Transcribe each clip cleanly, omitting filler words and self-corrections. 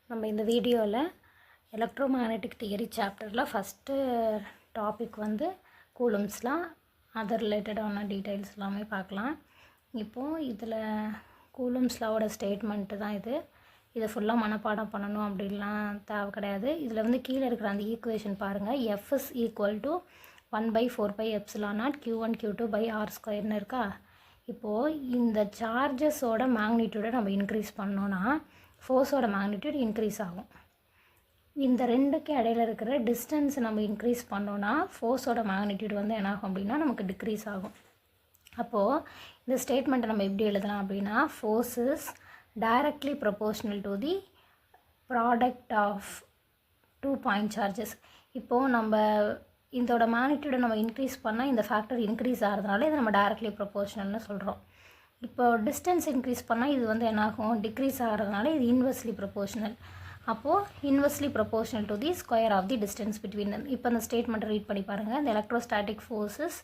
நம்ம இந்த வீடியோவில் எலக்ட்ரோமேக்னெட்டிக் தியரி சாப்டரில் ஃபஸ்ட்டு டாபிக் வந்து கூலும்ஸ்லாம் அதர் ரிலேட்டடான டீட்டெயில்ஸ் எல்லாமே பார்க்கலாம். இப்போது இதில் கூலும்ஸ் லாவோட ஸ்டேட்மெண்ட்டு தான் இதை ஃபுல்லாக மனப்பாடம் பண்ணணும் அப்படின்லாம் தேவை கிடையாது. இதில் வந்து கீழே இருக்கிற அந்த ஈக்குவேஷன் பாருங்கள். F is equal to 1/4πε0 Q1 Q2/r² இருக்கா. இப்போது இந்த சார்ஜஸோட மேக்னிடியூடை நம்ம இன்க்ரீஸ் பண்ணோன்னா ஃபோர்ஸோட மேக்னிடியூட் இன்க்ரீஸ் ஆகும். இந்த ரெண்டுக்கு இடையில இருக்கிற டிஸ்டன்ஸ் நம்ம இன்க்ரீஸ் பண்ணோன்னா ஃபோர்ஸோட மேக்னிடியூட் வந்து என்ன ஆகும் அப்படின்னா நமக்கு டிக்ரீஸ் ஆகும். அப்போது இந்த ஸ்டேட்மெண்ட்டை நம்ம எப்படி எழுதலாம் அப்படின்னா, force is directly proportional to the product of 2 point charges. இப்போது நம்ம இதோட மேக்னிடியூடை நம்ம இன்க்ரீஸ் பண்ணால் இந்த ஃபேக்டர் இன்க்ரீஸ் ஆகிறதுனால இதை நம்ம டைரக்ட்லி ப்ரொபோர்ஷனல்னு சொல்கிறோம். இப்போ டிஸ்டன்ஸ் இன்க்ரீஸ் பண்ணால் இது வந்து என்னாகும், டிக்ரீஸ் ஆகிறதுனால இது இன்வெர்ஸ்லி ப்ரொபோர்ஷனல். அப்போது inversely proportional to the square of the distance between them. இப்போ அந்த ஸ்டேட்மெண்ட் ரீட் பண்ணி பாருங்கள். இந்த electrostatic forces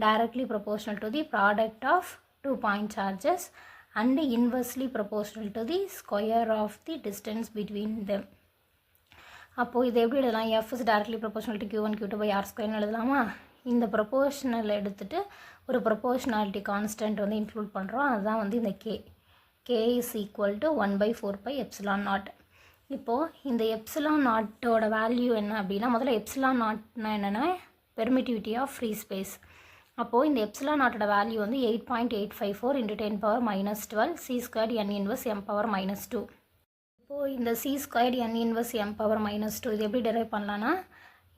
directly proportional to the product of 2 point charges and inversely proportional to the square of the distance between them. அப்போது இது எப்படி எழுதலாம்? F is directly proportional to Q1 Q2/r² எழுதலாமா? இந்த ப்ரொபோர்ஷனல் எடுத்துகிட்டு ஒரு ப்ரொபோர்ஷனாலிட்டி கான்ஸ்டன்ட் வந்து include பண்ணுறோம். அதுதான் வந்து இந்த K is equal to 1/4πε0. இப்போது இந்த ε0ஓட வேல்யூ என்ன அப்படின்னா, முதல்ல ε0னா என்னென்னா பெர்மிட்டிவிட்டி ஆஃப் ஃப்ரீ ஸ்பேஸ். அப்போது இந்த ε0ஓட வேல்யூ வந்து 8.854 × 10⁻12 c² n inverse m⁻². இப்போது இந்த c² n inverse m⁻², இது எப்படி டெரைவ் பண்ணலான்னா,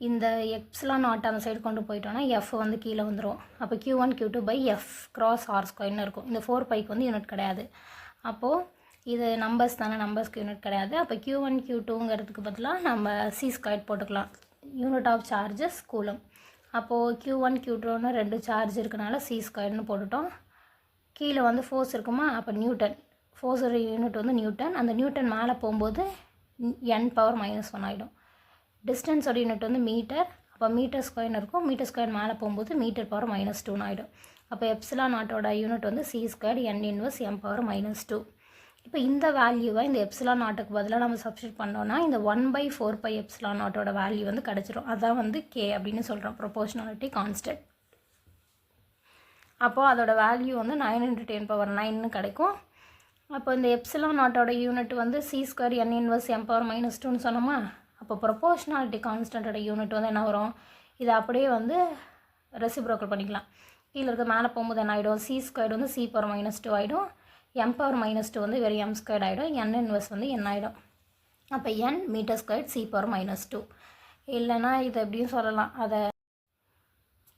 இந்த ε0 அந்த சைடு கொண்டு போயிட்டோன்னா F வந்து கீழே வந்துடும். அப்போ Q1 Q2/F × r² இருக்கும். இந்த 4πக்கு வந்து யூனிட் கிடையாது. அப்போது இது நம்பர்ஸ் தானே, நம்பர்ஸ்க்கு யூனிட் கிடையாது. அப்போ Q1 Q2ங்கிறதுக்கு பதிலாக நம்ம c² போட்டுக்கலாம். Unit of charges coulomb. அப்போது Q1 Q2ன்னு 2 சார்ஜ் இருக்கனால c²ன்னு போட்டுட்டோம். கீழே வந்து ஃபோர்ஸ் இருக்குமா, அப்போ நியூட்டன். ஃபோர்ஸோட யூனிட் வந்து நியூட்டன். அந்த நியூட்டன் மேலே போகும்போது n⁻⁻1 ஆகிடும். டிஸ்டன்ஸோட யூனிட் வந்து மீட்டர். அப்போ மீட்டர்² இருக்கும். மீட்டர்² மேலே போகும்போது m⁻²ன்னு ஆகிடும். அப்போ ε0ஓட யூனிட் வந்து c² n inverse m⁻². இப்போ இந்த வேல்யூவை இந்த ε0க்கு பதிலாக நம்ம சப்ஸ்டியூட் பண்ணோன்னா இந்த 1/4πε0ஓட வேல்யூ வந்து கிடச்சிரும். அதான் வந்து K அப்படின்னு சொல்கிறோம், ப்ரொபோர்ஷனாலிட்டி கான்ஸ்டன்ட். அப்போது அதோட வேல்யூ வந்து 9 × 10⁻9ன்னு கிடைக்கும். அப்போ இந்த ε0ஓட யூனிட் வந்து c² n inverse m⁻²ன்னு சொன்னோமா. அப்போ ப்ரொபோர்ஷனாலிட்டி கான்ஸ்டன்ட்டோட யூனிட் வந்து என்ன வரும், இதை அப்படியே வந்து ரெசிப்ரோக்கல் பண்ணிக்கலாம். கீழே இருக்க மேலே போகும்போது என்ன ஆகிடும், c² வந்து c⁻² ஆகிடும். m⁻² வந்து வெறும் m² ஆகிடும். n inverse வந்து n ஆகிடும். அப்போ n m² c⁻². இல்லைன்னா இதை எப்படியும் சொல்லலாம். அதை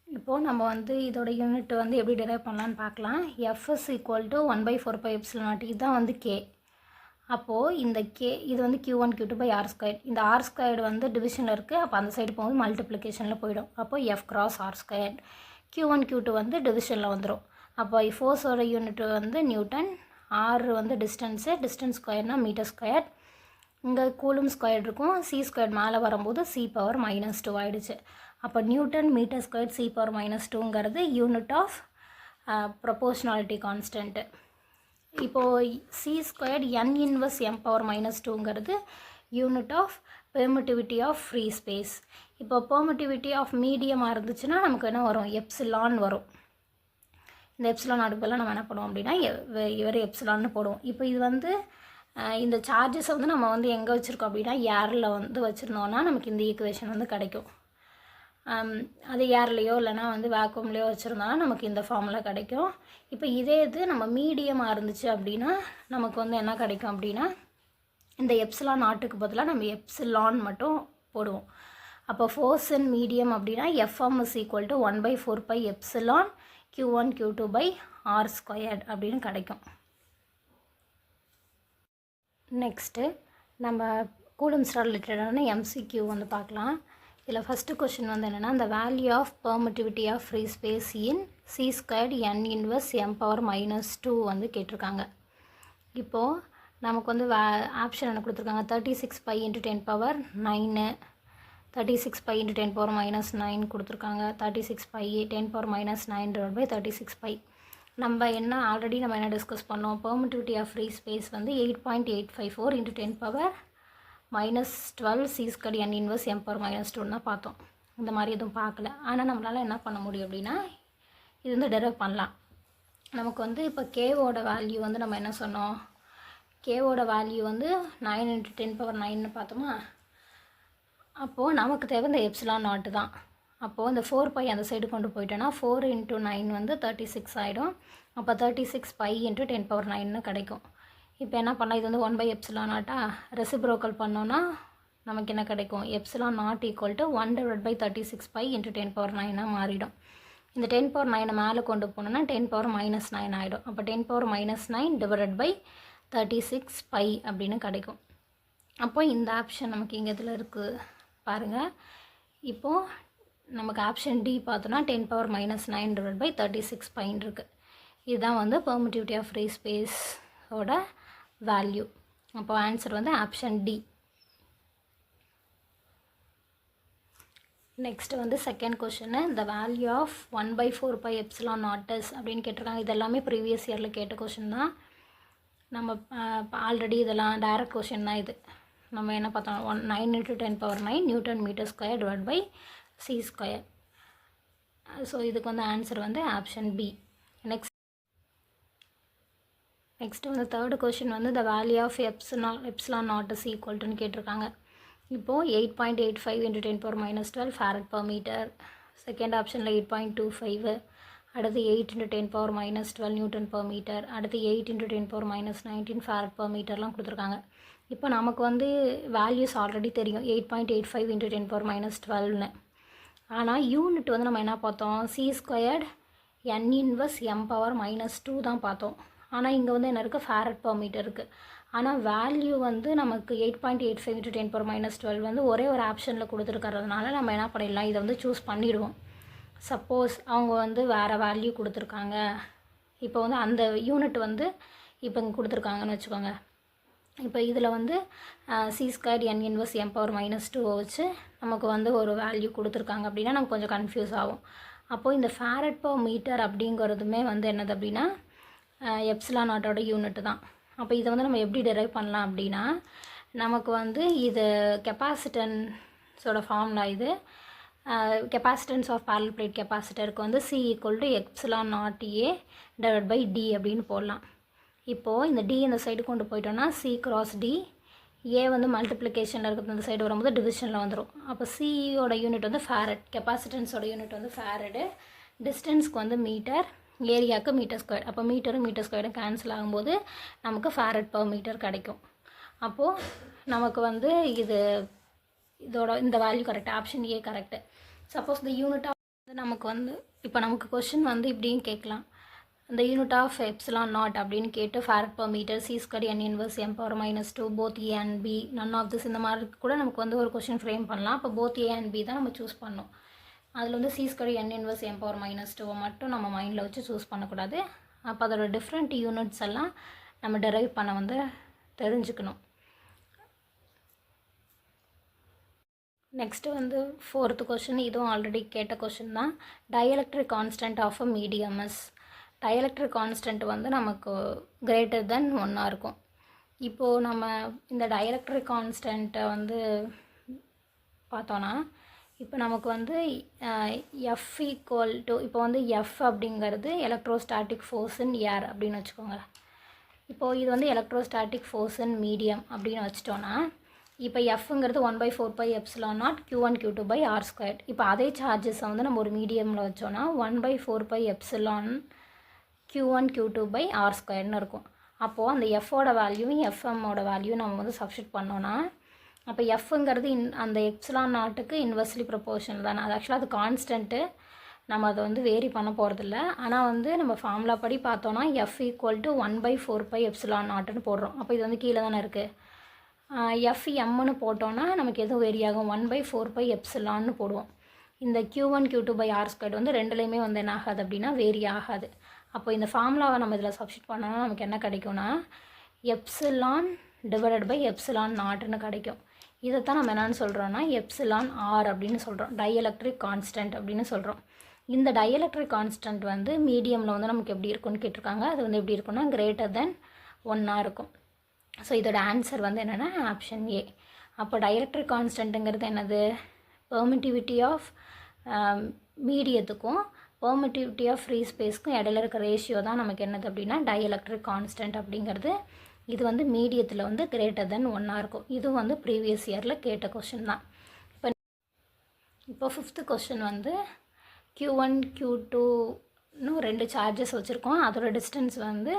இப்போது நம்ம வந்து இதோட யூனிட் வந்து எப்படி டெரைவ் பண்ணலான்னு பார்க்கலாம். F is equal to 1/4πε0. இதுதான் வந்து K. அப்போது இந்த இது வந்து Q1 Q2/r². இந்த r² வந்து டிவிஷனில் இருக்குது. அப்போ அந்த சைடு போகும்போது மல்டிப்ளிகேஷனில் போயிடும். அப்போது F × r². Q1 Q2 வந்து டிவிஷனில் வந்துடும். அப்போ ஃபோர்ஸோட யூனிட் வந்து நியூட்டன். r வந்து டிஸ்டன்ஸ்²னா மீட்டர்². இங்கே கூலும் ஸ்கொயர் இருக்கும். c² மேலே வரும்போது c⁻² ஆகிடுச்சு. அப்போ நியூட்டன் மீட்டர்² c⁻²ங்கிறது யூனிட் ஆஃப் ப்ரொபோர்ஷனாலிட்டி கான்ஸ்டன்ட்டு. இப்போது c² n inverse m⁻²ங்கிறது unit of permittivity of free space. இப்போ பெர்மிட்டிவிட்டி ஆஃப் மீடியமாக இருந்துச்சுன்னா நமக்கு என்ன வரும், எப்சிலான் வரும். இந்த எப்சிலானுக்கு பதிலாக நம்ம என்ன பண்ணுவோம் அப்படின்னா இவர் எப்சிலான்னு போடுவோம். இப்போ இது வந்து இந்த சார்ஜஸை வந்து நம்ம வந்து எங்கே வச்சுருக்கோம் அப்படின்னா ஏரில் வந்து வச்சுருந்தோன்னா நமக்கு இந்த ஈக்குவேஷன் வந்து கிடைக்கும். அது ஏர்லேயோ இல்லைனா வந்து வேக்யூம்லேயோ வச்சுருந்தோன்னா நமக்கு இந்த ஃபார்முலா கிடைக்கும். இப்போ இதே இது நம்ம மீடியமாக இருந்துச்சு அப்படின்னா நமக்கு வந்து என்ன கிடைக்கும் அப்படின்னா இந்த ε0க்கு பதிலாக நம்ம எப்சிலான் மட்டும் போடுவோம். அப்போ ஃபோர்ஸ் இன் மீடியம் அப்படின்னா Fm is equal to 1/4πε Q1 Q2/r² அப்படின்னு கிடைக்கும். நெக்ஸ்ட்டு நம்ம கூலும்ஸ் ரிலேட்டடான MCQ வந்து பார்க்கலாம். இதில் ஃபஸ்ட்டு கொஷின் வந்து என்னென்னா, the value of permittivity of free space in c² n inverse m⁻² வந்து கேட்டிருக்காங்க. இப்போது நமக்கு வந்து ஆப்ஷன் என்ன கொடுத்துருக்காங்க, 36π × 10⁻9, 36π × 10⁻9 கொடுத்துருக்காங்க, 36π 10⁻9/36π. நம்ம என்ன ஆல்ரெடி நம்ம என்ன டிஸ்கஸ் பண்ணோம், பெர்மிட்டிவிட்டி ஆஃப் ஃப்ரீ ஸ்பேஸ் வந்து 8.854 × -12 c² n inverse m power -2 தான் பார்த்தோம். இந்த மாதிரி எதுவும் பார்க்கல. ஆனால் நம்மளால் என்ன பண்ண முடியும் அப்படின்னா இது வந்து டெரைவ் பண்ணலாம். நமக்கு வந்து இப்போ கேவோட வேல்யூ வந்து நம்ம என்ன சொன்னோம், கேவோட வேல்யூ வந்து 9 × 10⁻9ன்னு பார்த்தோமா. அப்போது நமக்கு தேவை இந்த எப்சிலான் நாட்டு தான். அப்போது இந்த 4π அந்த சைடு கொண்டு போயிட்டோன்னா 4 × 9 வந்து 36 ஆகிடும். அப்போ 36π × 10⁻9ன்னு கிடைக்கும். இப்போ என்ன பண்ணலாம், இது வந்து 1/எப்சிலான் நாட்டா ரெசிப்ரோக்கல் பண்ணோன்னா நமக்கு என்ன கிடைக்கும், எப்சிலான் நாட் ஈக்குவல் டு 1/36π × 10⁻9 மாறிடும். இந்த 10⁻9 மேலே கொண்டு போனோன்னா 10⁻−9 ஆகிடும். அப்போ 10⁻−9 / 36π அப்படின்னு கிடைக்கும். அப்போ இந்த ஆப்ஷன் நமக்கு இங்கே இதில் இருக்குது பாருங்கள். இப்போது நமக்கு ஆப்ஷன் டி பார்த்தோன்னா 10⁻−9 / 36π இருக்குது. இதுதான் வந்து பெர்மிட்டிவிட்டி ஆஃப் ஃப்ரீ ஸ்பேஸோட வேல்யூ. அப்போ ஆன்சர் வந்து ஆப்ஷன் டி. நெக்ஸ்ட்டு வந்து செகண்ட் கொஷின்னு, the value of 1/4π epsilon naught is அப்படின்னு கேட்டிருக்காங்க. இதெல்லாமே ப்ரீவியஸ் இயரில் கேட்ட கொஷின் தான். நம்ம ஆல்ரெடி இதெல்லாம் டைரக்ட் கொஷின் தான். இது நம்ம என்ன பார்த்தோம், 9 × 10⁻9 Nm² / c². ஸோ இதுக்கு வந்து ஆன்சர் வந்து ஆப்ஷன் பி. நெக்ஸ்ட்டு வந்து தேர்டு கொஷின் வந்து the value of epsilon naught is equal டுன்னு கேட்டிருக்காங்க. இப்போது 8.85 × 10⁻12 Fm/m. செகண்ட் ஆப்ஷனில் 8.25, அடுத்து 8 × 10⁻12 Nm/m, அடுத்து 8 × 10⁻19 Fm/m கொடுத்துருக்காங்க. இப்போ நமக்கு வந்து வேல்யூஸ் ஆல்ரெடி தெரியும், 8.85 × 10⁻12ன்னு. ஆனால் யூனிட் வந்து நம்ம என்ன பார்த்தோம், c² n இன்வர்ஸ் m⁻−2 தான் பார்த்தோம். ஆனால் இங்கே வந்து என்ன இருக்குது, Fm இருக்குது. ஆனால் வேல்யூ வந்து நமக்கு 8.85 × 10⁻12 வந்து ஒரே ஒரு ஆப்ஷனில் கொடுத்துருக்கறதுனால நம்ம என்ன பண்ணிடலாம், இதை வந்து சூஸ் பண்ணிவிடுவோம். சப்போஸ் அவங்க வந்து வேறு வேல்யூ கொடுத்துருக்காங்க, இப்போ வந்து அந்த யூனிட் வந்து இப்போ இங்கே கொடுத்துருக்காங்கன்னு வச்சுக்கோங்க. இப்போ இதில் வந்து c² n இன்வர்ஸ் m⁻−2 வச்சு நமக்கு வந்து ஒரு வேல்யூ கொடுத்துருக்காங்க அப்படின்னா நமக்கு கொஞ்சம் கன்ஃபியூஸ் ஆகும். அப்போது இந்த Fm அப்படிங்கிறதுமே வந்து என்னது அப்படின்னா எப்சிலான் நாட்டோட யூனிட் தான். அப்போ இதை வந்து நம்ம எப்படி டெரைவ் பண்ணலாம் அப்படின்னா, நமக்கு வந்து இது கெப்பாசிட்டன்ஸோட ஃபார்முலா. இது கெப்பாசிட்டன்ஸ் ஆஃப் பேரலல் பிளேட் கெப்பாசிட்டருக்கு வந்து c = εo(A/d) அப்படின்னு போடலாம். இப்போது இந்த d இந்த சைடு கொண்டு போயிட்டோன்னா c × d, a வந்து மல்டிப்ளிகேஷனில் இருக்கிறது இந்த சைடு வரும்போது டிவிஷனில் வந்துடும். அப்போ சியோட யூனிட் வந்து ஃபேரட், கெப்பாசிட்டன்ஸோட யூனிட் வந்து ஃபேரடு, டிஸ்டன்ஸ்க்கு வந்து மீட்டர், ஏரியாவுக்கு m². அப்போ மீட்டரும் m² கேன்சல் ஆகும்போது நமக்கு Fm/m கிடைக்கும். அப்போது நமக்கு வந்து இதோட இந்த value correct, option A correct. Suppose இந்த யூனிட் ஆஃப் நமக்கு வந்து இப்போ நமக்கு கொஷின் வந்து இப்படியும் கேட்கலாம், இந்த யூனிட் ஆஃப் எப்சிலான் நாட் அப்படின்னு கேட்டு Fm/m, c² n inverse m⁻−2 both a and b, none of this இந்த மாதிரி கூட நமக்கு வந்து ஒரு கொஷின் ஃப்ரேம் பண்ணலாம். அப்போ both a and b தான் நம்ம சூஸ் பண்ணோம். அதில் வந்து c² n இன்வர்ஸ் m⁻−2 மட்டும் நம்ம மைண்டில் வச்சு சூஸ் பண்ணக்கூடாது. அப்போ அதோட டிஃப்ரெண்ட் யூனிட்ஸ் எல்லாம் நம்ம டெரைவ் பண்ண வந்து தெரிஞ்சுக்கணும். நெக்ஸ்ட்டு வந்து ஃபோர்த்து கொஷின், இதுவும் ஆல்ரெடி கேட்ட கொஷின் தான். Dielectric constant of a medium is. Dielectric constant வந்து நமக்கு greater than 1 இருக்கும். இப்போது நம்ம இந்த டைஎலக்ட்ரிக் கான்ஸ்டன்ட்டை வந்து பார்த்தோன்னா, இப்போ நமக்கு வந்து F = இப்போ வந்து F அப்படிங்கிறது எலக்ட்ரோஸ்டாட்டிக் ஃபோர்ஸ் இன் ஏர் அப்படின்னு வச்சுக்கோங்க. இப்போது இது வந்து எலக்ட்ரோஸ்டாட்டிக் ஃபோர்ஸ் இன் மீடியம் அப்படின்னு வச்சிட்டோன்னா, இப்போ Fங்கிறது 1/4π எப்சிலான் நாட் Q1 Q2/r². இப்போ அதே சார்ஜஸை வந்து நம்ம ஒரு மீடியமில் வச்சோன்னா 1/4π எப்சிலான் Q1 Q2/r² இருக்கும். அப்போது அந்த Fஓட வேல்யூவும் Fmோட வேல்யூவும் நம்ம வந்து சப்ஸ்டிட் பண்ணோன்னா, அப்போ Fங்கிறது அந்த எப்சிலான் நாட்டுக்கு இன்வெர்ஸ்லி ப்ரொபோர்ஷனல் தானே. அது ஆக்சுவலாக அது கான்ஸ்டன்ட்டு, நம்ம அதை வந்து வேரி பண்ண போகிறதில்ல. ஆனால் வந்து நம்ம ஃபார்முலா படி பார்த்தோன்னா F = 1/4π எப்சிலான் நாட்டுன்னு போடுறோம். அப்போ இது வந்து கீழே தானே இருக்குது. Fmன்னு போட்டோன்னா நமக்கு எதுவும் வேரி ஆகும், 1/4π எப்சிலான்னு போடுவோம். இந்த Q1 Q2/r² வந்து ரெண்டுலேயுமே வந்து என்ன ஆகாது அப்படின்னா வேரி ஆகாது. அப்போ இந்த ஃபார்முலாவை நம்ம இதில் சப்ஸ்டிட் பண்ணோன்னா நமக்கு என்ன கிடைக்கும்னா எப்சிலான் / எப்சிலான் நாட்னு கிடைக்கும். இதைத்தான் நம்ம என்னென்னு சொல்கிறோன்னா எப்சிலான் r அப்படின்னு சொல்கிறோம், டைஎலக்ட்ரிக் கான்ஸ்டன்ட் அப்படின்னு சொல்கிறோம். இந்த டைஎலக்ட்ரிக் கான்ஸ்டன்ட் வந்து மீடியமில் வந்து நமக்கு எப்படி இருக்குன்னு கேட்டிருக்காங்க. அது வந்து எப்படி இருக்குன்னா greater than 1 இருக்கும். ஸோ இதோட ஆன்சர் வந்து என்னென்னா ஆப்ஷன் ஏ. அப்போ டைஎலக்ட்ரிக் கான்ஸ்டன்ட்டுங்கிறது என்னது, பெர்மிட்டிவிட்டி ஆஃப் மீடியத்துக்கும் பெர்மிட்டிவிட்டி ஆஃப் ஃப்ரீ ஸ்பேஸ்க்கும் இடையில இருக்க ரேஷியோ தான் நமக்கு என்னது அப்படின்னா டைஎலக்ட்ரிக் கான்ஸ்டன்ட் அப்படிங்கிறது. இது வந்து மீடியத்தில் வந்து கிரேட்டர் தென் 1 இருக்கும். இது வந்து ப்ரீவியஸ் இயரில் கேட்ட கொஷின் தான். இப்போ 5th கொஷின் வந்து Q1 Q2ன்னு 2 சார்ஜஸ் வச்சுருக்கோம். அதோட டிஸ்டன்ஸ் வந்து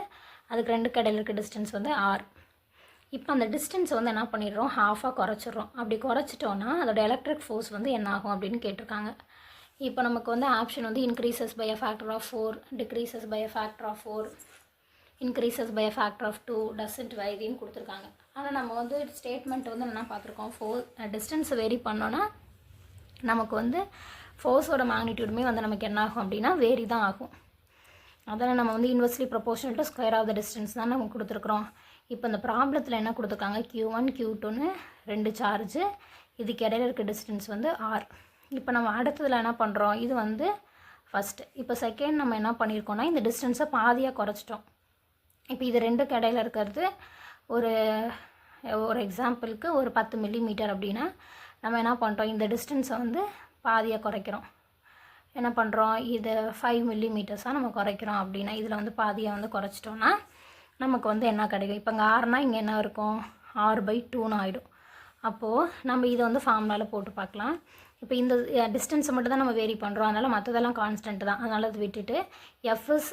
அதுக்கு 2 இடையில இருக்க டிஸ்டன்ஸ் வந்து R. இப்போ அந்த டிஸ்டன்ஸ் வந்து என்ன பண்ணிடுறோம், ஹாஃபாக குறைச்சிட்றோம். அப்படி குறைச்சிட்டோன்னா அதோட எலக்ட்ரிக் ஃபோர்ஸ் வந்து என்ன ஆகும் அப்படின்னு கேட்டிருக்காங்க. இப்போ நமக்கு வந்து ஆப்ஷன் வந்து increases by a factor of 4, decreases by a factor of 4, increases by a factor of 2, doesn't வேரின்னு கொடுத்துருக்காங்க. ஆனால் நம்ம வந்து ஸ்டேட்மெண்ட் வந்து என்ன பார்த்துருக்கோம், டிஸ்டன்ஸ் வேரி பண்ணோன்னா நமக்கு வந்து ஃபோர்ஸோட மேக்னிடியூடுமே வந்து நமக்கு என்ன ஆகும் அப்படின்னா வேரி தான் ஆகும். அதனால் நம்ம வந்து inversely proportional to square of the distance தான் நம்ம கொடுத்துருக்குறோம். இப்போ இந்த ப்ராப்ளத்தில் என்ன கொடுத்துருக்காங்க, Q1 Q2ன்னு 2 சார்ஜு, இதுக்கு இடையில இருக்க டிஸ்டன்ஸ் வந்து R. இப்போ நம்ம அடுத்ததில் என்ன பண்ணுறோம், இது வந்து ஃபஸ்ட்டு. இப்போ செகண்ட் நம்ம என்ன பண்ணியிருக்கோம்னா இந்த டிஸ்டன்ஸை பாதியாக குறைச்சிட்டோம். இப்போ இது 2க்கு இடையில இருக்கிறது ஒரு எக்ஸாம்பிளுக்கு ஒரு 10 மில்லிமீட்டர் அப்படின்னா நம்ம என்ன பண்ணுறோம், இந்த டிஸ்டன்ஸை வந்து பாதியாக குறைக்கிறோம். என்ன பண்ணுறோம், இது 5 மில்லிமீட்டர்ஸாக நம்ம குறைக்கிறோம் அப்படின்னா இதில் வந்து பாதியாக வந்து குறைச்சிட்டோன்னா நமக்கு வந்து என்ன கிடைக்கும். இப்போ இங்கே ஆறுனால் இங்கே என்ன இருக்கும், R/2ன்னு ஆகிடும். அப்போது நம்ம இதை வந்து ஃபார்முலாவில் போட்டு பார்க்கலாம். இப்போ இந்த டிஸ்டன்ஸை மட்டும் தான் நம்ம வேரி பண்ணுறோம், அதனால் மற்றதெல்லாம் கான்ஸ்டன்ட் தான். அதனால் அது விட்டுட்டு F is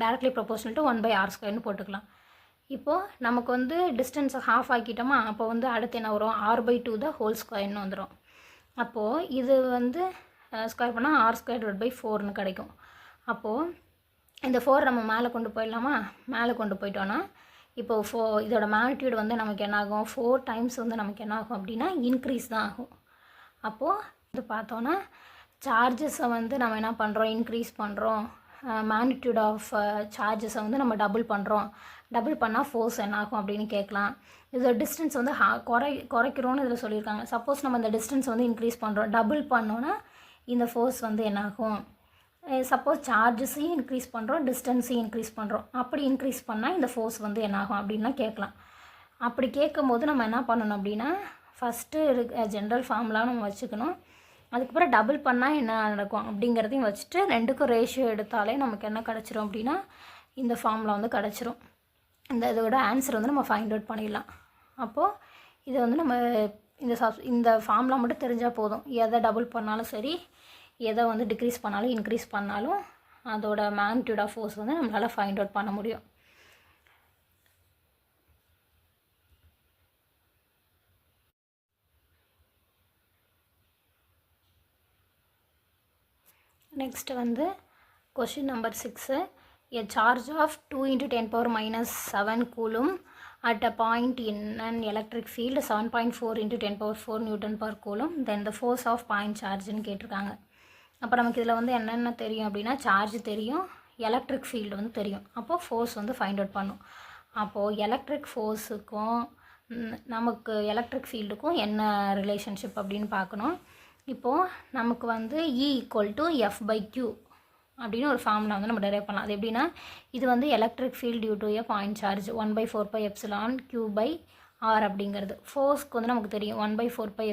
directly proportional to 1/R²ன்னு போட்டுக்கலாம். இப்போது நமக்கு வந்து டிஸ்டன்ஸை ஹாஃப் ஆக்கிட்டோமா, அப்போ வந்து அடுத்து என்ன வரும், R/2 த ஹோல் ஸ்கொயர்னு வந்துடும். அப்போது இது வந்து ஸ்கொயர் பண்ணால் R²/4ன்னு கிடைக்கும். அப்போது இந்த 4 நம்ம மேலே கொண்டு போயிடலாமா, மேலே கொண்டு போயிட்டோன்னா இப்போது இதோட மேக்னிடியூட் வந்து நமக்கு என்ன ஆகும், 4 டைம்ஸ் வந்து நமக்கு என்ன ஆகும் அப்படின்னா இன்க்ரீஸ் தான் ஆகும். அப்போது இது பார்த்தோன்னா சார்ஜஸை வந்து நம்ம என்ன பண்ணுறோம், இன்க்ரீஸ் பண்ணுறோம். மேக்னிடியூட் ஆஃப் சார்ஜஸை வந்து நம்ம டபுள் பண்ணுறோம். டபுள் பண்ணால் ஃபோர்ஸ் என்ன ஆகும் அப்படின்னு கேட்கலாம். இதோட டிஸ்டன்ஸ் வந்து குறைக்கிறோன்னு இதில் சொல்லியிருக்காங்க. சப்போஸ் நம்ம இந்த டிஸ்டன்ஸ் வந்து இன்க்ரீஸ் பண்ணுறோம், டபுள் பண்ணோன்னா இந்த ஃபோர்ஸ் வந்து என்ன ஆகும். சப்போஸ் சார்ஜஸையும் இன்க்ரீஸ் பண்ணுறோம், டிஸ்டன்ஸையும் இன்க்ரீஸ் பண்ணுறோம், அப்படி இன்க்ரீஸ் பண்ணால் இந்த ஃபோர்ஸ் வந்து என்ன ஆகும் அப்படின்னா கேட்கலாம். அப்படி கேட்கும்போது நம்ம என்ன பண்ணணும் அப்படின்னா ஃபஸ்ட்டு ஜென்ரல் ஃபார்முலாக நம்ம வச்சுக்கணும். அதுக்கப்புறம் டபுள் பண்ணால் என்ன நடக்கும் அப்படிங்கிறதையும் வச்சுட்டு 2க்கும் ரேஷியோ எடுத்தாலே நமக்கு என்ன கிடச்சிரும் அப்படின்னா இந்த ஃபார்முலா வந்து கிடச்சிரும். இதோட ஆன்சர் வந்து நம்ம ஃபைண்ட் அவுட் பண்ணிடலாம். அப்போது இதை வந்து நம்ம இந்த ஃபார்முலா மட்டும் தெரிஞ்சால் போதும். எதை டபுள் பண்ணாலும் சரி, எதை வந்து டிக்ரீஸ் பண்ணாலும் இன்க்ரீஸ் பண்ணாலும் அதோட மேக்னிடியூட் ஆஃப் ஃபோர்ஸ் வந்து நம்மளால் ஃபைண்ட் அவுட் பண்ண முடியும். நெக்ஸ்ட் வந்து question number 6. A charge of 2 × 10⁻⁻7 coulomb at a point in an electric field 7.4 × 10⁻4 Newton per coulomb, then the force of point chargeன்னு கேட்டிருக்காங்க. அப்போ நமக்கு இதில் வந்து என்னென்ன தெரியும் அப்படின்னா சார்ஜ் தெரியும், எலக்ட்ரிக் ஃபீல்டு வந்து தெரியும். அப்போது ஃபோர்ஸ் வந்து ஃபைண்ட் அவுட் பண்ணும். அப்போது எலக்ட்ரிக் ஃபோர்ஸுக்கும் நமக்கு எலக்ட்ரிக் ஃபீல்டுக்கும் என்ன ரிலேஷன்ஷிப் அப்படின்னு பார்க்கணும். இப்போது நமக்கு வந்து E = F/Q அப்படின்னு ஒரு ஃபார்முலா வந்து நம்ம டெரைவ் பண்ணலாம். அது எப்படின்னா இது வந்து electric field due to a point charge 1/4πε Q/R அப்படிங்கிறது. ஃபோர்ஸ்க்கு வந்து நமக்கு தெரியும் 1/4πε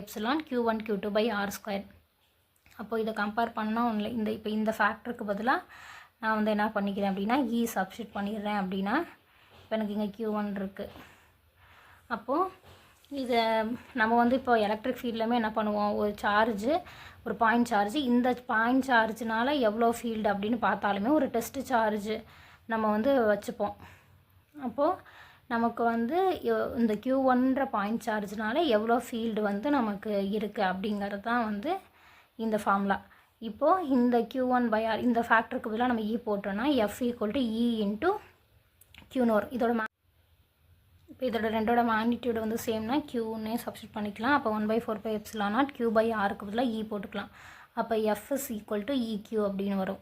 Q1 Q2/R². அப்போது இதை கம்பேர் பண்ணால் ஒன்றில் இப்போ இந்த ஃபேக்டருக்கு பதிலாக நான் வந்து என்ன பண்ணிக்கிறேன் அப்படின்னா E சப்ஸ்டிட் பண்ணிடுறேன். அப்படின்னா இப்போ எனக்கு இங்கே Q1 இருக்குது. அப்போது இதை நம்ம வந்து இப்போ எலக்ட்ரிக் ஃபீல்டுமே என்ன பண்ணுவோம், ஒரு சார்ஜு ஒரு பாயிண்ட் சார்ஜ், இந்த பாயிண்ட் சார்ஜினால் எவ்வளோ ஃபீல்டு அப்படின்னு பார்த்தாலுமே ஒரு டெஸ்ட்டு சார்ஜு நம்ம வந்து வச்சுப்போம். அப்போது நமக்கு வந்து இந்த Q1ன்ற பாயிண்ட் சார்ஜினால் எவ்வளோ ஃபீல்டு வந்து நமக்கு இருக்குது அப்படிங்கிறது தான் வந்து இந்த ஃபார்முலா. இப்போது இந்த Q1/R இந்த ஃபேக்டருக்கு பதிலாக நம்ம E போட்டோன்னா F = E × Q0. இப்போ இதோட ரெண்டோட மேக்னிடியூடு வந்து சேம்னா Qன்னே சப்ஸ்டிட் பண்ணிக்கலாம். அப்போ 1/4πε Q/Rக்கு பதிலாக E போட்டுக்கலாம். அப்போ F = EQ அப்படின்னு வரும்.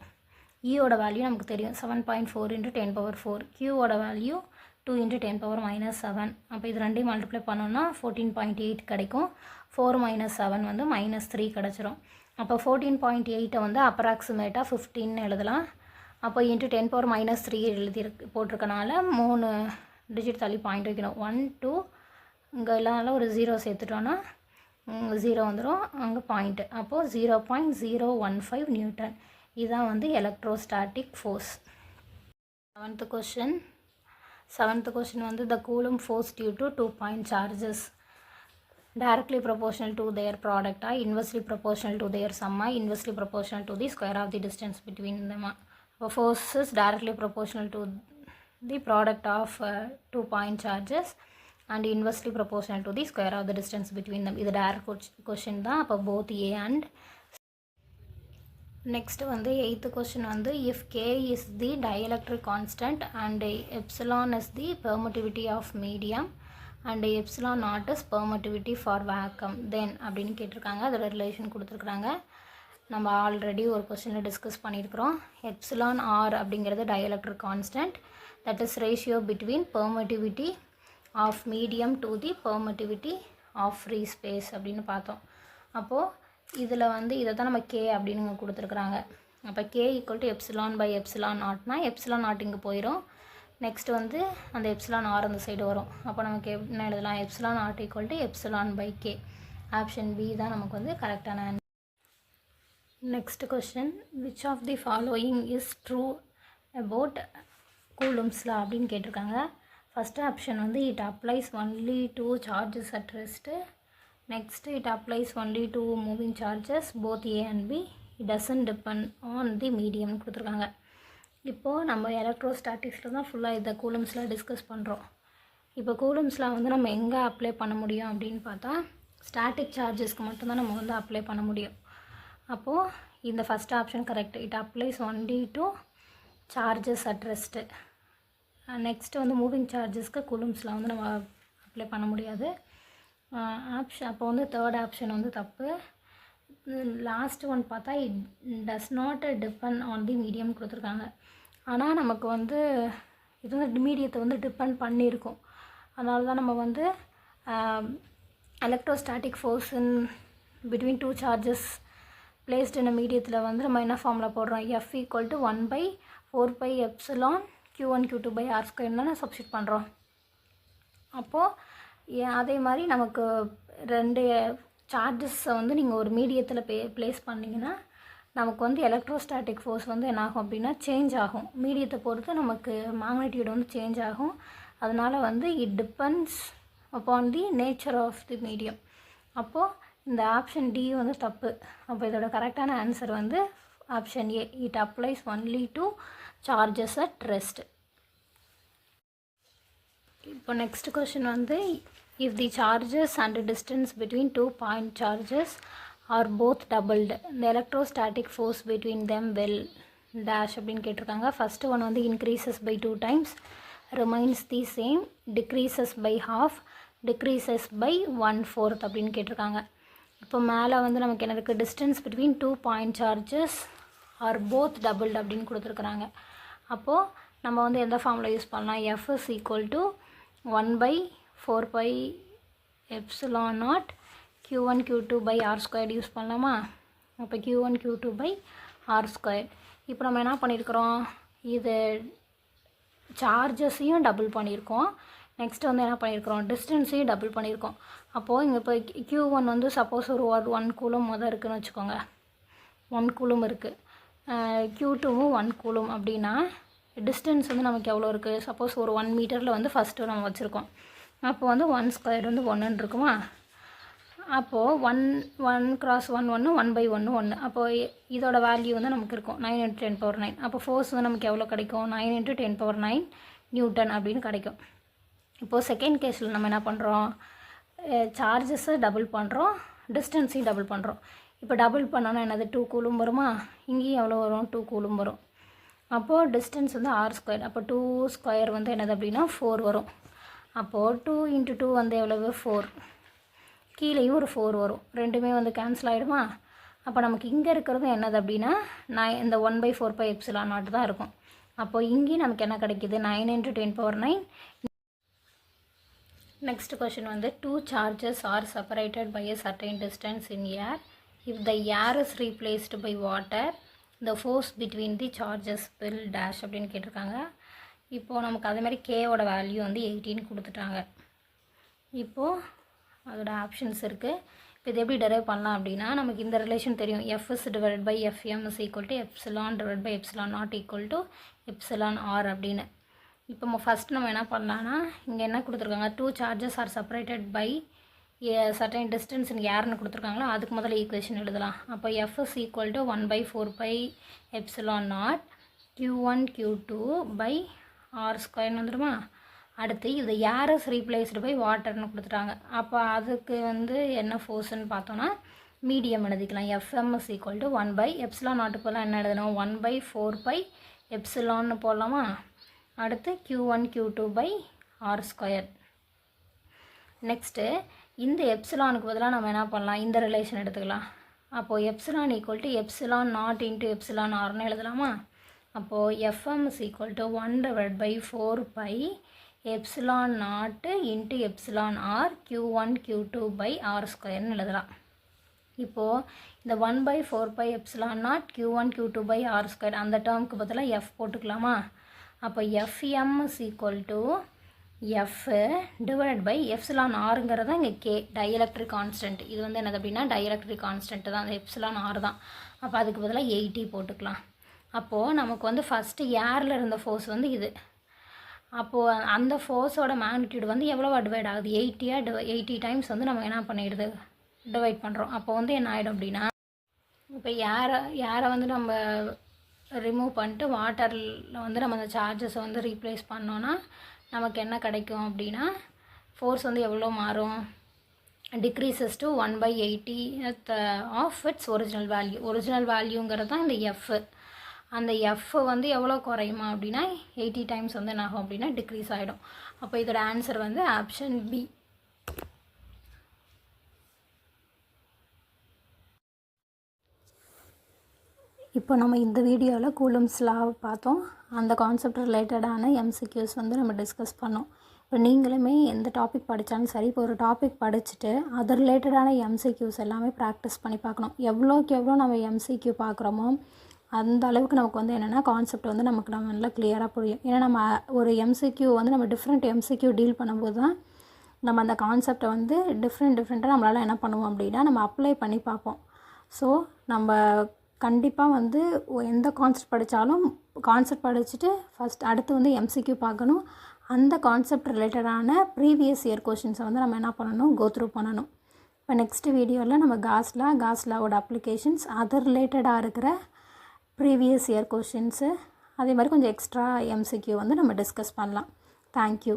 Eயோட வேல்யூ நமக்கு தெரியும் 7.4 × 10⁻4, Qவோட வேல்யூ 2 × 10⁻7. அப்போ இது ரெண்டையும் மல்டிப்ளை பண்ணோன்னா 14.8 கிடைக்கும். 4 - 7 வந்து -3 கிடச்சிரும். அப்போ 14.8 வந்து அப்ராக்சிமேட்டாக 15 எழுதலாம். அப்போ × 10⁻3 போட்டிருக்கனால 3 டிஜிட் தள்ளி பாயிண்ட் வைக்கணும். 1 2 இங்கே இல்லாதனால ஒரு 0 சேர்த்துட்டோன்னா 0 வந்துடும், அங்கே பாயிண்ட்டு. அப்போது 0.015 நியூட்டன். இதுதான் வந்து எலக்ட்ரோஸ்டாட்டிக் ஃபோர்ஸ். செவன்த் கொஷின் வந்து the Coulomb force due to 2 point charges directly proportional to their product, inversely proportional to their sum, inversely proportional to the square of the distance between them. Force is directly proportional to the product of 2 point charges and inversely proportional to the square of the distance between them. இது direct question தான். அப்போ both A and next வந்து 8th question வந்து if K is the dielectric constant and epsilon is the permittivity of medium and epsilon naught is permittivity for vacuum then அப்படின்னு கேட்டிருக்காங்க. அதோட relation கொடுத்துருக்குறாங்க. நம்ம ஆல்ரெடி ஒரு கொஸ்டினில் டிஸ்கஸ் பண்ணியிருக்கிறோம். எப்சிலான் ஆர் அப்படிங்கிறது dielectric constant, that is ratio between permittivity of medium to the permittivity of free space அப்படின்னு பார்த்தோம். அப்போது இதில் வந்து இதை தான் நம்ம கே அப்படின்னு கொடுத்துருக்குறாங்க. அப்போ K equal to epsilon by epsilon நாட்னா எப்சிலான் நாட் இங்கே போயிடும். நெக்ஸ்ட் வந்து அந்த எப்சிலான் ஆர் அந்த சைடு வரும். அப்போ நமக்கு என்ன எழுதலாம், epsilon not equal to epsilon by K. Option B தான் நமக்கு வந்து கரெக்டான answer. Next question, which of the following is true about coulomb's law அப்படின்னு கேட்டிருக்காங்க. ஃபஸ்ட் ஆப்ஷன் வந்து it applies only to charges at rest. Next, it applies only to moving charges, both A and B. It doesn't depend on the medium கொடுத்துருக்காங்க. இப்போது நம்ம எலக்ட்ரோஸ்டாட்டிக்ஸில் தான் ஃபுல்லாக இதை கூலம்ஸில் discuss பண்ணுறோம். இப்போ கூலம்ஸில் வந்து நம்ம எங்கே அப்ளை பண்ண முடியும் அப்படின்னு பார்த்தா ஸ்டாட்டிக் சார்ஜஸ்க்கு மட்டும்தான் நம்ம வந்து அப்ளை பண்ண முடியும். அப்போது இந்த first option correct. It applies only to charges at rest. Next வந்து மூவிங் சார்ஜஸ்க்கு கூலம்ஸில் வந்து நம்ம அப்ளை பண்ண முடியாது. ஆப்ஷன் அப்போ வந்து தேர்ட் ஆப்ஷன் வந்து தப்பு. லாஸ்ட் ஒன் பார்த்தா it does not depend on the medium கொடுத்துருக்காங்க. ஆனால் நமக்கு வந்து இது வந்து மீடியத்தை வந்து டிபெண்ட் பண்ணியிருக்கோம். அதனால தான் நம்ம வந்து electrostatic force in between two charges placed in மீடியத்தில் வந்து நம்ம என்ன ஃபார்மில் போடுறோம், F equal to 1/4πε Q1 Q2 R² தானே சப்ஸ்டியூட் பண்ணுறோம். அப்போது அதே மாதிரி நமக்கு ரெண்டு சார்ஜஸை வந்து நீங்கள் ஒரு மீடியத்தில் ப்ளேஸ் பண்ணிங்கன்னா நமக்கு வந்து எலக்ட்ரோஸ்டாட்டிக் ஃபோர்ஸ் வந்து என்ன ஆகும் அப்படின்னா சேஞ்ச் ஆகும். மீடியத்தை பொறுத்து நமக்கு மேக்னெட்டியூட் வந்து சேஞ்ச் ஆகும். அதனால் வந்து it depends upon the nature of the medium. அப்போது இந்த ஆப்ஷன் டி வந்து தப்பு. அப்போ இதோட கரெக்டான ஆன்சர் வந்து option A, it applies only to charges at rest. இப்போ நெக்ஸ்ட் கொஸ்டின் வந்து if the charges and distance between 2 point charges are both doubled, the electrostatic force between them will dash அப்படின்னு கேட்டிருக்காங்க. ஃபர்ஸ்ட் ஒன் வந்து increases by 2 times, remains the same, decreases by half, decreases by 1/4 அப்படின்னு கேட்டிருக்காங்க. இப்போ மேலே வந்து நமக்கு என்ன இருக்குது, distance between 2 point charges are both doubled அப்படின்னு கொடுத்துருக்குறாங்க. அப்போது நம்ம வந்து எந்த ஃபார்மில் யூஸ் பண்ணலாம், F is equal to 1/4πε Q1 Q2 R² use பண்ணலாமா. அப்போ Q1 Q2 R². இப்போ நம்ம என்ன பண்ணியிருக்கிறோம், இது சார்ஜஸையும் டபுள் பண்ணியிருக்கோம். நெக்ஸ்ட் வந்து என்ன பண்ணியிருக்கிறோம், டிஸ்டன்ஸையும் டபுள் பண்ணியிருக்கோம். அப்போது இங்கே இப்போ Q1 வந்து சப்போஸ் ஒரு 1 கூலும் தான் இருக்குதுன்னு வச்சுக்கோங்க, 1 கூலும் இருக்குது. Q2வும் 1 கூலும் அப்படின்னா டிஸ்டன்ஸ் வந்து நமக்கு எவ்வளோ இருக்குது, சப்போஸ் ஒரு 1 மீட்டரில் வந்து ஃபஸ்ட்டு நம்ம வச்சுருக்கோம். அப்போ வந்து 1² வந்து 1ன்னு இருக்குமா. அப்போது 1 × 1 1/1 1. அப்போது இதோட வேல்யூ வந்து நமக்கு இருக்கும் 9 × 10⁹. அப்போ ஃபோர்ஸ் வந்து நமக்கு எவ்வளோ கிடைக்கும், 9 × 10⁹ நியூட்டன் அப்படின்னு கிடைக்கும். இப்போது செகண்ட் கேஸில் நம்ம என்ன பண்ணுறோம், சார்ஜஸை டபுள் பண்ணுறோம், டிஸ்டன்ஸையும் டபுள் பண்ணுறோம். இப்போ டபுள் பண்ணோன்னா என்னது 2 கூலும் வருமா, இங்கேயும் எவ்வளோ வரும் 2 கூலும் வரும். அப்போது டிஸ்டன்ஸ் வந்து R². அப்போ 2² வந்து என்னது அப்படின்னா 4 வரும். அப்போது 2 × 2 வந்து எவ்வளவு 4, கீழேயும் ஒரு 4 வரும். ரெண்டுமே வந்து கேன்சல் ஆகிடுமா. அப்போ நமக்கு இங்கே இருக்கிறது என்னது அப்படின்னா இந்த 1/4πε0 தான் இருக்கும். அப்போது இங்கேயும் நமக்கு என்ன கிடைக்கிது, 9 × 10⁹. நெக்ஸ்ட் கொஷின் வந்து 2 charges are separated by a certain distance in air. If the air is replaced by water, the force between the charges will dash அப்படின்னு கேட்டிருக்காங்க. இப்போது நமக்கு அதே மாதிரி கேவோட வேல்யூ வந்து 18 கொடுத்துட்டாங்க. இப்போது அதோட ஆப்ஷன்ஸ் இருக்குது. இப்போ இது எப்படி டெரைவ் பண்ணலாம் அப்படின்னா, நமக்கு இந்த ரிலேஷன் தெரியும். FS divided by FM is equal to epsilon divide by epsilon not equal to epsilon R அப்படின்னு. இப்போ ஃபஸ்ட் நம்ம என்ன பண்ணலான்னா, இங்கே என்ன கொடுத்துருக்காங்க, 2 charges are separated by certain distance இங்கே யாருன்னு கொடுத்துருக்காங்களோ அதுக்கு முதல்ல ஈக்குவேஷன் எழுதலாம். அப்போ FS equal to 1/4 by epsilon not Q1 Q2 by R ஸ்கொயர்னு வந்துடுமா. அடுத்து இது ஏர் ரீப்ளேஸ்டு பை வாட்டர்னு கொடுத்துட்டாங்க. அப்போ அதுக்கு என்ன ஃபோர்ஸ்ன்னு பார்த்தோன்னா மீடியம் எழுதிக்கலாம். FM is equal to 1 by epsilon நாட்டுக்கு போல் என்ன எழுதணும், 1/4 பை எப்சிலான்னு போடலாமா. அடுத்து Q1 Q2 by R square. Next இந்த எப்சிலானுக்கு பதிலாக நம்ம என்ன பண்ணலாம், இந்த ரிலேஷன் எடுத்துக்கலாம். அப்போது epsilon equal to epsilon naught into epsilon ஆர்னு எழுதலாமா. அப்போது F M is equal to 1/4 by epsilon naught into epsilon R Q1 Q2 by R ஸ்கொயர்னு எழுதலாம். இப்போது இந்த 1/4 by epsilon not Q1 Q2 by R square அந்த டேர்முக்கு பதிலாக எஃப் போட்டுக்கலாமா. அப்போ F M is equal to F divide by epsilon ஆருங்கிறது தான் இங்கே கே டைஎலக்ட்ரிக் கான்ஸ்டன்ட். இது என்னது அப்படின்னா டைஎலக்ட்ரிக் கான்ஸ்டன்ட் தான், அந்த எப்சிலான் ஆர் தான். அப்போ அதுக்கு பதிலாக 80 போட்டுக்கலாம். அப்போது நமக்கு ஃபஸ்ட்டு ஏரில் இருந்த ஃபோர்ஸ் இது. அப்போது அந்த ஃபோர்ஸோட மேக்னிடியூட் எவ்வளோ டிவைட் ஆகுது, 80 டைம்ஸ் நம்ம என்ன பண்ணிடுது, டிவைட் பண்ணுறோம். அப்போ என்ன ஆகிடும் அப்படின்னா, இப்போ ஏரை நம்ம ரிமூவ் பண்ணிட்டு வாட்டரில் நம்ம அந்த சார்ஜஸை ரீப்ளேஸ் பண்ணோன்னா நமக்கு என்ன கிடைக்கும் அப்படின்னா, ஃபோர்ஸ் எவ்வளோ மாறும், decreases to 1/80 of it's original value. Original வேல்யூங்கிறது தான் இந்த எஃப். அந்த எஃப் எவ்வளோ குறையுமா அப்படின்னா 80 டைம்ஸ் என்ன ஆகும் அப்படின்னா டிக்ரீஸ் ஆகிடும். அப்போ இதோட ஆன்சர் ஆப்ஷன் பி. இப்போ நம்ம இந்த வீடியோவில் கூலம்ஸ் லா பார்த்தோம். அந்த கான்செப்ட் ரிலேட்டடான எம்சிக்யூஸ் நம்ம டிஸ்கஸ் பண்ணோம். இப்போ நீங்களுமே எந்த டாபிக் படித்தாலும் சரி, இப்போ ஒரு டாபிக் படிச்சுட்டு அது ரிலேட்டடான எம்சிக்யூஸ் எல்லாமே ப்ராக்டிஸ் பண்ணி பார்க்கணும். எவ்வளோக்கு எவ்வளோ நம்ம எம்சிக்யூ பார்க்குறோமோ அந்த அளவுக்கு நமக்கு என்னென்னா கான்செப்ட் நமக்கு நல்லா கிளியராக புரியும். ஏன்னா நம்ம ஒரு எம்சிக்யூ நம்ம டிஃப்ரெண்ட் எம்சிக்யூ டீல் பண்ணும்போது தான் நம்ம அந்த கான்செப்டை டிஃப்ரெண்ட்டாக நம்மளால் என்ன பண்ணுவோம் அப்படின்னா நம்ம அப்ளை பண்ணி பார்ப்போம். ஸோ நம்ம கண்டிப்பாக எந்த கான்செப்ட் படித்தாலும் கான்செப்ட் படிச்சுட்டு ஃபஸ்ட் அடுத்து எம்சிக்யூ பார்க்கணும். அந்த கான்செப்ட் ரிலேட்டடான ப்ரீவியஸ் இயர் கொஷின்ஸை நம்ம என்ன பண்ணணும், கோத்ரூ பண்ணணும். இப்போ நெக்ஸ்ட் வீடியோவில் நம்ம காஸ்லாவோட அப்ளிகேஷன்ஸ் அது ரிலேட்டடாக இருக்கிற ப்ரீவியஸ் இயர் கொஷின்ஸு அதே மாதிரி கொஞ்சம் எக்ஸ்ட்ரா எம்சிக்யூ நம்ம டிஸ்கஸ் பண்ணலாம். தேங்க்யூ.